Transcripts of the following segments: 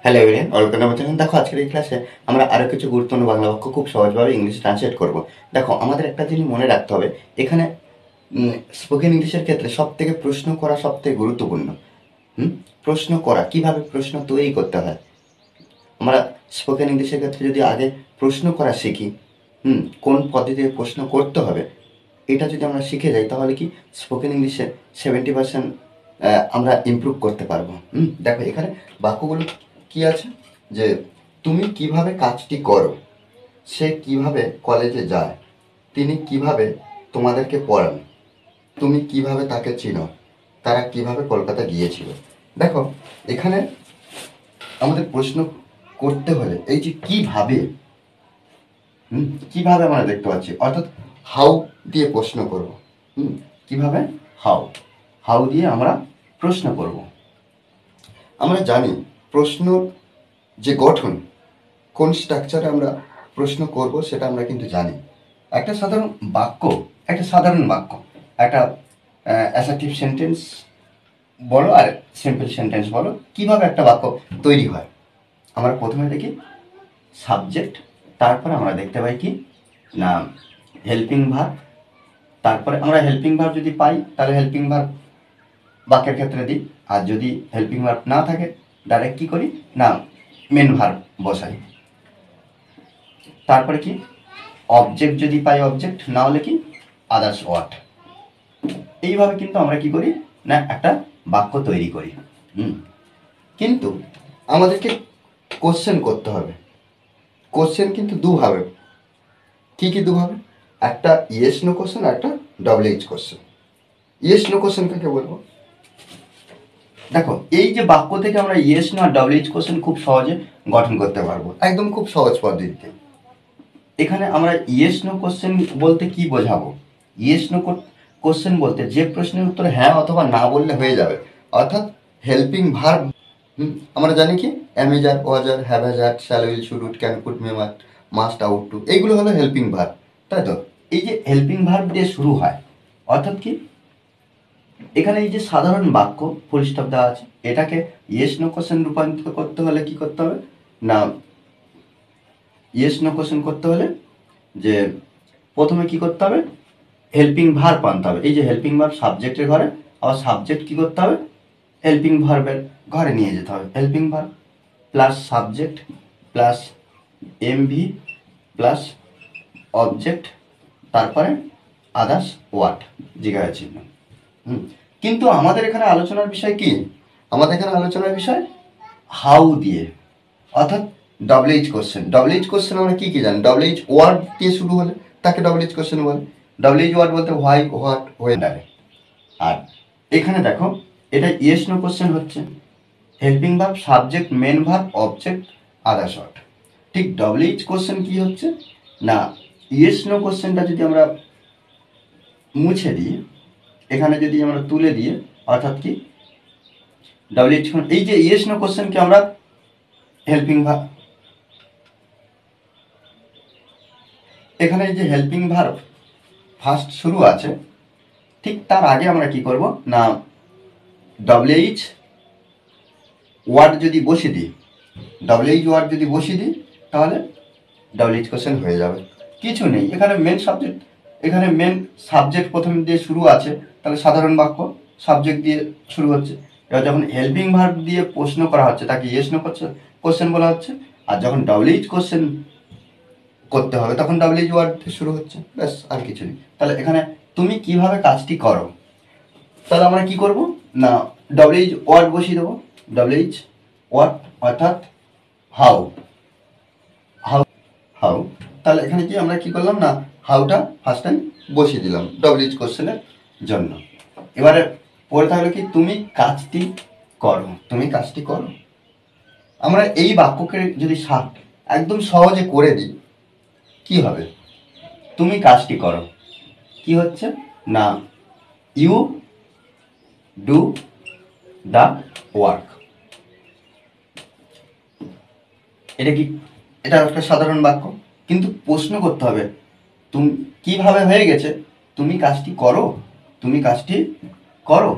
Hello everyone, welcome to my channel. দেখো আজকের এই ক্লাসে আমরা আরো কিছু গুরুত্বপূর্ণ বাংলা বাক্য খুব সহজভাবে ইংলিশ ট্রান্সলেট করব। দেখো আমাদের একটা জিনিস মনে রাখতে হবে, এখানে স্পোকেন ইংলিশের ক্ষেত্রে সব থেকে প্রশ্ন করা সব থেকে গুরুত্বপূর্ণ। প্রশ্ন করা, কিভাবে প্রশ্ন তৈরি করতে হয়। আমরা স্পোকেন ইংলিশের ক্ষেত্রে যদি আগে প্রশ্ন করা শিখি, কোন পদ্ধতিতে প্রশ্ন করতে হবে, এটা যদি আমরা শিখে যাই তাহলে কি স্পোকেন ইংলিশে 70% আমরা ইমপ্রুভ করতে পারবো। দেখো এখানে বাক্যগুলো কি আছে, যে তুমি কিভাবে কাজটি করো, সে কিভাবে কলেজে যায়, তিনি কিভাবে তোমাদেরকে পড়ান, তুমি কিভাবে তাকে চিনো, তারা কিভাবে কলকাতা গিয়েছিল। দেখো এখানে আমাদের প্রশ্ন করতে হলে এই যে কিভাবে, কিভাবে আমরা দেখতে পাচ্ছি, অর্থাৎ হাউ দিয়ে প্রশ্ন করব। কিভাবে, হাউ, হাউ দিয়ে আমরা প্রশ্ন করব। আমরা জানি প্রশ্ন যে গঠন, কোন স্ট্রাকচারে আমরা প্রশ্ন করব সেটা আমরা কিন্তু জানি। একটা সাধারণ বাক্য, একটা অ্যাসার্টিভ সেন্টেন্স বলো আর সিম্পল সেন্টেন্স বলো, কিভাবে একটা বাক্য তৈরি হয়। আমরা প্রথমে দেখি সাবজেক্ট, তারপরে আমরা দেখতে পাই কি না হেল্পিং ভার্ব, তারপরে আমরা হেল্পিং ভার্ব যদি পাই তাহলে হেল্পিং ভার্ব বাক্যের ক্ষেত্রে দিই, আর যদি হেল্পিং ভার্ব না থাকে ডাইরেক্ট কী করি না মেন ভার্ব বসাই। তারপরে কি অবজেক্ট যদি পাই অবজেক্ট, না হলে কি আদার্স ওয়ার্ড। এইভাবে কিন্তু আমরা কি করি না একটা বাক্য তৈরি করি। কিন্তু আমাদেরকে কোশ্চেন করতে হবে। কোশ্চেন কিন্তু দুভাবে। কি কি দুভাবে? একটা ইয়েস নো কোশ্চেন আর একটা double H question. Yes no question কাকে বলবো? দেখো এই যে বাক্য থেকে আমরা ইয়েস নো আর ডবল-এইচ কোশ্চেন খুব সহজে গঠন করতে পারবো, একদম খুব সহজ পদ্ধতিতে। এখানে আমরা ইয়েস নো কোশ্চেন বলতে কি বোঝাবো? ইয়েস নো কোশ্চেন বলতে যে প্রশ্নের উত্তর হ্যাঁ অথবা না বললে হয়ে যাবে, অর্থাৎ হেল্পিং ভার্ব। আমরা জানি কি am is are, was were, have has had, shall, will, should, would, can, could, may, must, ought to, এইগুলো হলো হেল্পিং ভার্ব, তাই তো? এই যে হেল্পিং ভার্ব দিয়ে শুরু হয়, অর্থাৎ কি এখানে এই যে সাধারণ বাক্য ফুল স্টপ দেওয়া আছে, এটাকে ইয়েস নো কোশ্চেন রূপান্তরিত করতে হলে কি করতে হবে না, ইয়েস নো কোশ্চেন করতে হলে যে প্রথমে কি করতে হবে, হেল্পিং ভার্ব আনতে হবে। এই যে হেল্পিং ভার্ব সাবজেক্টের ঘরে, আবার সাবজেক্ট কি করতে হবে, হেল্পিং ভার্বের ঘরে নিয়ে যেতে হবে। Helping verb plus subject plus MV plus object, তারপরে আদার্স ওয়ার্ড, জিজ্ঞাসা চিহ্ন। কিন্তু আমাদের এখানে আলোচনার বিষয় কি, আমাদের এখানে আলোচনার বিষয় হাউ দিয়ে, অর্থাৎ ডবল-এইচ কোশ্চেন। ডবল-এইচ কোশ্চেন আমরা কি কি জানি? ডবল-এইচ ওয়ার্ড দিয়ে শুরু হলে তাকে ডবল-এইচ কোশ্চেন বলে। ডবল-এইচ ওয়ার্ড বলতে হোয়াই, হোয়াট, হোয়েন। আর এখানে দেখো এটা ইয়েস নো কোশ্চেন হচ্ছে, helping verb subject main verb object others word. ঠিক ডবল-এইচ কোশ্চেন কি হচ্ছে না, ইয়েস নো কোশ্চেনটা যদি আমরা মুছে দিই, এখানে যদি আমরা তুলে দিয়ে, অর্থাৎ কি ডবল-এইচ, এই যে ইয়েস নো কোশ্চেনকে আমরা হেল্পিং ভার্ব, এখানে এই যে হেল্পিং ভার্ব ফার্স্ট শুরু আছে, ঠিক তার আগে আমরা কি করব না ডবল-এইচ ওয়ার্ড যদি বসিয়ে দিই, ডবল-এইচ ওয়ার্ড যদি বসিয়ে দিই তাহলে ডবল-এইচ কোশ্চেন হয়ে যাবে। কিছু নেই এখানে, মেন সাবজেক্ট, এখানে মেন সাবজেক্ট প্রথম দিয়ে শুরু আছে, তাহলে সাধারণ বাক্য সাবজেক্ট দিয়ে শুরু হচ্ছে। এবার যখন হেল্পিং ভার্ব দিয়ে প্রশ্ন করা হচ্ছে তাকে ইয়েস নো কোশ্চেন বলা হচ্ছে, আর যখন ডবল-এইচ কোশ্চেন করতে হবে তখন ডবল-এইচ ওয়ার্ড শুরু হচ্ছে, ব্যাস আর কিছু নেই। তাহলে এখানে তুমি কিভাবে কাজটি করো, তাহলে আমরা কি করব না ডবল-এইচ ওয়ার্ড বসিয়ে দেবো। ডবল-এইচ ওয়ার্ড অর্থাৎ হাউ, হাউ, হাউ। তাহলে এখানে কি আমরা কি করলাম না হাউটা ফার্স্ট টাইম বসিয়ে দিলাম ডবল-এইচ কোশ্চেনের জন্য। এবারে পরে থাকলো কি তুমি কাজটি করো, তুমি কাজটি করো। আমরা এই বাক্যকে যদি একদম সহজে করে দিই কি হবে, তুমি কাজটি করো কি হচ্ছে না ইউ ডু দ্য ওয়ার্ক। এটা কি, এটা একটা সাধারণ বাক্য, কিন্তু প্রশ্ন করতে হবে তুমি কিভাবে হয়ে গেছে, তুমি কাজটি করো, তুমি কাজটি করো।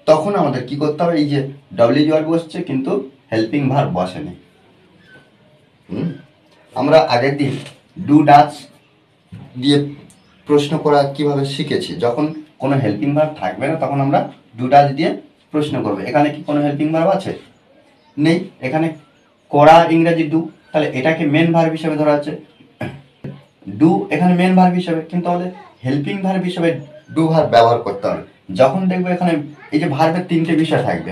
তখন আমাদের কি করতে হবে, এই যে ডবল-এইচ ওয়ার্ড বসছে কিন্তু হেল্পিং ভার্ব বসেনি, আমরা আগের দিন ডু ডাচ দিয়ে প্রশ্ন করা কিভাবে শিখেছি। যখন কোনো হেল্পিং ভার্ব থাকবে না তখন আমরা ডু ডাচ দিয়ে প্রশ্ন করব। এখানে কি কোনো হেল্পিং ভার্ব আছে? নেই। এখানে করা ইংরেজি ডু, তাহলে এটাকে মেন ভার্ব হিসেবে ধরা আছে। ডু এখানে মেন ভার্ব হিসেবে, কিন্তু আমাদের হেল্পিং ভার্ব হিসেবে ডু ভার্ব ব্যবহার করতে হবে। যখন দেখবো এখানে এই যে ভার্বের তিনটে বিষয় থাকবে,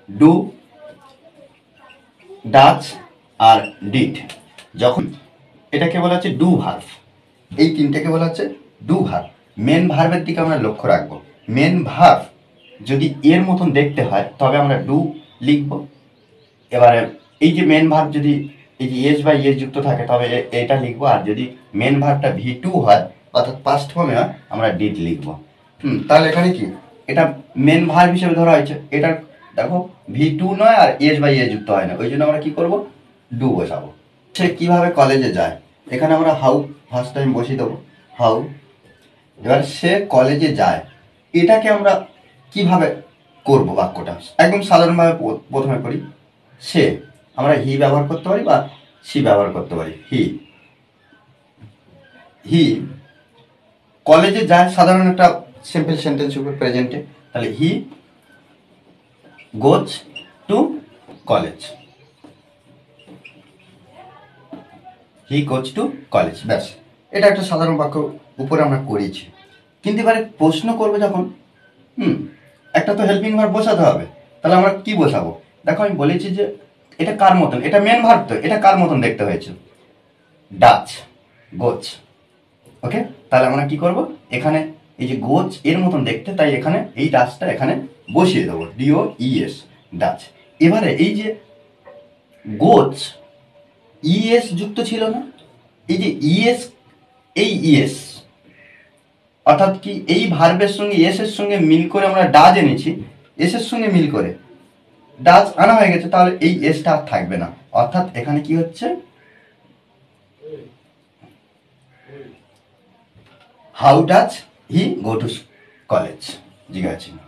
ডু, ডাচ আর ডিড, যখন এটাকে বলা হচ্ছে ডু ভার্ব, এই তিনটাকে বলা হচ্ছে ডু ভার্ব। মেন ভার্বের দিকে আমরা লক্ষ্য রাখবো। মেন ভার্ব যদি এর মতন দেখতে হয় তবে আমরা ডু লিখব। এবারে এই যে মেন ভার্ব যদি এই যে এস বা ইএস যুক্ত থাকে তবে এটা লিখবো, আর যদি মেন ভার্বটা V2 হয় অর্থাৎ পাস্ট ফর্মে হয় আমরা ডিড লিখবো। তাহলে এখানে কি এটা মেন ভার্ব হিসেবে ধরা হয়েছে। এটা দেখো V2 নয় আর এস বা ইএস যুক্ত হয় না, ওই জন্য আমরা কি করব, ডু বসাবো। সে কিভাবে কলেজে যায়, এখানে আমরা হাউ ফার্স্ট টাইম বসিয়ে দেবো, হাউ। এবার সে কলেজে যায়, এটাকে আমরা কিভাবে করব বাক্যটা, একদম সাধারণভাবে প্রথমে করি। সে, আমরা হি ব্যবহার করতে পারি বা সি ব্যবহার করতে পারি। হি কলেজে যায়, সাধারণ একটা সিম্পল সেন্টেন্স উপর প্রেজেন্টে, তাহলে he goes to college. He goes to college, ব্যাস। এটা একটা সাধারণ বাক্য উপরে আমরা করেছি। কিন্তু এবারে প্রশ্ন করবে যখন, একটা তো হেল্পিং ভার্ব বসাতে হবে, তাহলে আমরা কি বসাবো? দেখো আমি বলেছি যে এটা কার মতন, এটা মেন ভার্ব, তো এটা কার মতন দেখতে হয়েছে, ডাচ, গোজ। ওকে, তাহলে আমরা কি করব, এখানে এই যে গোজ এর মতন দেখতে, তাই এখানে এই ডাচটা এখানে বসিয়ে দেবো, DOES, ডাচ। এবারে এই যে গোজ ইএস যুক্ত ছিল না, এই যে ইএস, এই ইএস অর্থাৎ কি এই ভার্বের সঙ্গে এস এর সঙ্গে মিল করে আমরা ডাচ এনেছি, এস এর সঙ্গে মিল করে ডাচ আনা হয়ে গেছে, তাহলে এই এসটা আর থাকবে না। অর্থাৎ এখানে কি হচ্ছে, how does he go to college, জিজ্ঞাসা।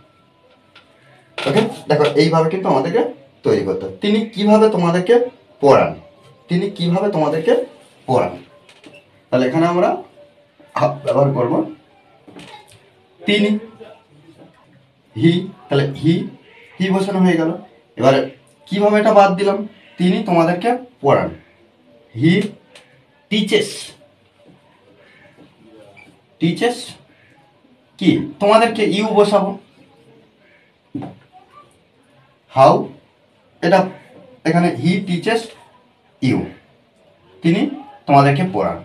ওকে, দেখো এইভাবে কিন্তু আমাদেরকে তৈরি করতে হবে। তিনি কিভাবে তোমাদেরকে পড়ান, তিনি কিভাবে তোমাদেরকে পড়ান, তাহলে এখানে আমরা ব্যবহার করব তিনি, হি, তাহলে হি বসানো হয়ে গেল। এবারে কিভাবে এটা বাদ দিলাম, তিনি তোমাদেরকে পড়ান, হি টিচেস, টিচেস কি তোমাদেরকে ইউ বসাবো, হাউ, এটা এখানে হি টিচেস ইউ, তিনি তোমাদেরকে পড়ান।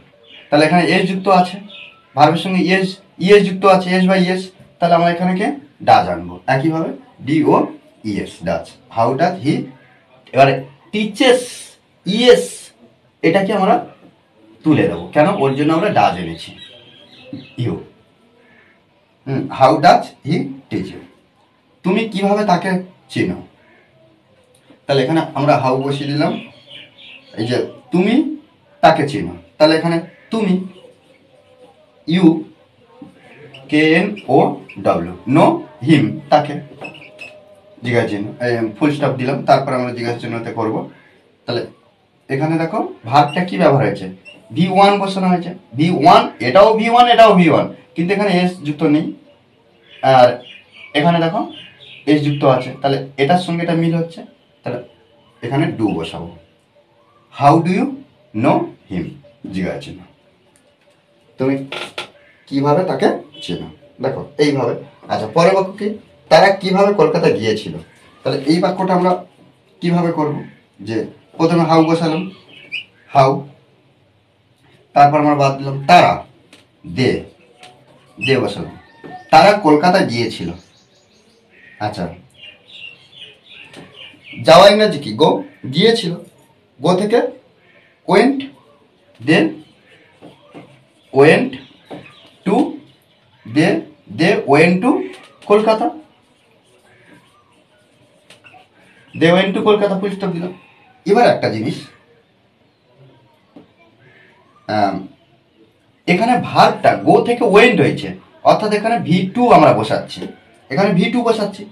তাহলে এখানে এস যুক্ত আছে, ভার্বের সঙ্গে ইএস যুক্ত আছে, এস বা ইএস, তাহলে আমরা এখানে ডাচ আনবো একইভাবে, DOES, ডাচ। হাউ ডাচ হি, এবারে টিচেস ইএস এটাকে আমরা তুলে দেবো, কেন, ওর জন্য আমরা ডাচ এনেছি, you. How does he teach you, তুমি কিভাবে তাকে চেনো, তাহলে এখানে আমরা হাউ বসিয়ে দিলাম। এই যে তুমি তাকে চেনো, তাহলে এখানে তুমি, ইউ KNOW, নো হিম, তাকে, জিজ্ঞাসা চিহ্ন, ফুল স্টপ দিলাম, তারপর আমরা জিজ্ঞাসা চিহ্নতে করবো। তাহলে এখানে দেখো ভার্বটা কি ব্যবহার হয়েছে, V1 বসানো হয়েছে, V1, এটাও V1 এটাও V1, কিন্তু এখানে এস যুক্ত নেই, আর এখানে দেখো এস যুক্ত আছে, তাহলে এটার সঙ্গে এটা মিল হচ্ছে, তাহলে এখানে ডু বসাবো। How do you know him, জিজ্ঞাসা চিহ্ন, তুমি কিভাবে তাকে চেনো, দেখো এইভাবে। আচ্ছা, পরের বাক্য কি, তারা কিভাবে কলকাতা গিয়েছিল, তাহলে এই বাক্যটা আমরা কিভাবে করব, যে প্রথমে হাউ বসালাম, হাউ, তারপর আমরা বাদ দিলাম তারা, দে বসালাম, তারা কলকাতা গিয়েছিল। আচ্ছা, যাওয়া ইংরাজি কি, গো, গিয়েছিল, গো থেকে went, then went to, they went to Kolkata, they went to Kolkata, full stop দিলাম। এবার একটা জিনিস, এখানে ভার্বটা গো থেকে ওয়েন্ট হয়েছে, অর্থাৎ এখানে V2 আমরা বসাচ্ছি, এখানে V2 বসাচ্ছি।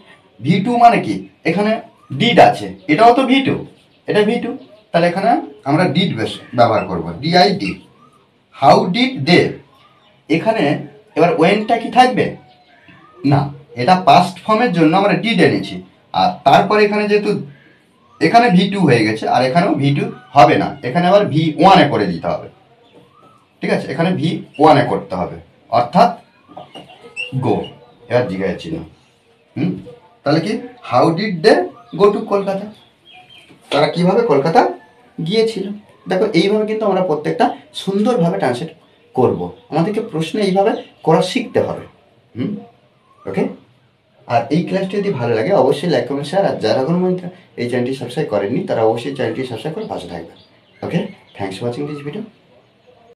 V2 মানে কি, এখানে ডিড আছে, এটাও তো V2, এটা V2, তাহলে এখানে আমরা ডিড বেস ব্যবহার করব, ডিআইডি। হাউ ডিড দে, এখানে এবার ওয়েনটা কি থাকবে না, এটা পাস্ট ফর্মের জন্য আমরা ডিড এনেছি। আর তারপরে এখানে যেহেতু এখানে V2 হয়ে গেছে আর এখানেও V2 হবে না, এখানে আবার V1 এ করে দিতে হবে। ঠিক আছে, এখানে V1 এ করতে হবে, অর্থাৎ গো। এবার জিজ্ঞাসা চিহ্ন। তাহলে কি how did they go to Kolkata, তারা কিভাবে কলকাতা গিয়েছিল। দেখো এইভাবে কিন্তু আমরা প্রত্যেকটা সুন্দরভাবে ট্রান্সলেট করব, আমাদেরকে প্রশ্ন এইভাবে করা শিখতে হবে। ওকে, আর এই ক্লাসটি যদি ভালো লাগে অবশ্যই লাইক কমেন্ট শেয়ার, আর যারা এখনো পর্যন্ত এই চ্যানেলটি সাবস্ক্রাইব করেননি তারা অবশ্যই চ্যানেলটি সাবস্ক্রাইব করে পাশে থাকবেন। Okay, thanks for watching this video.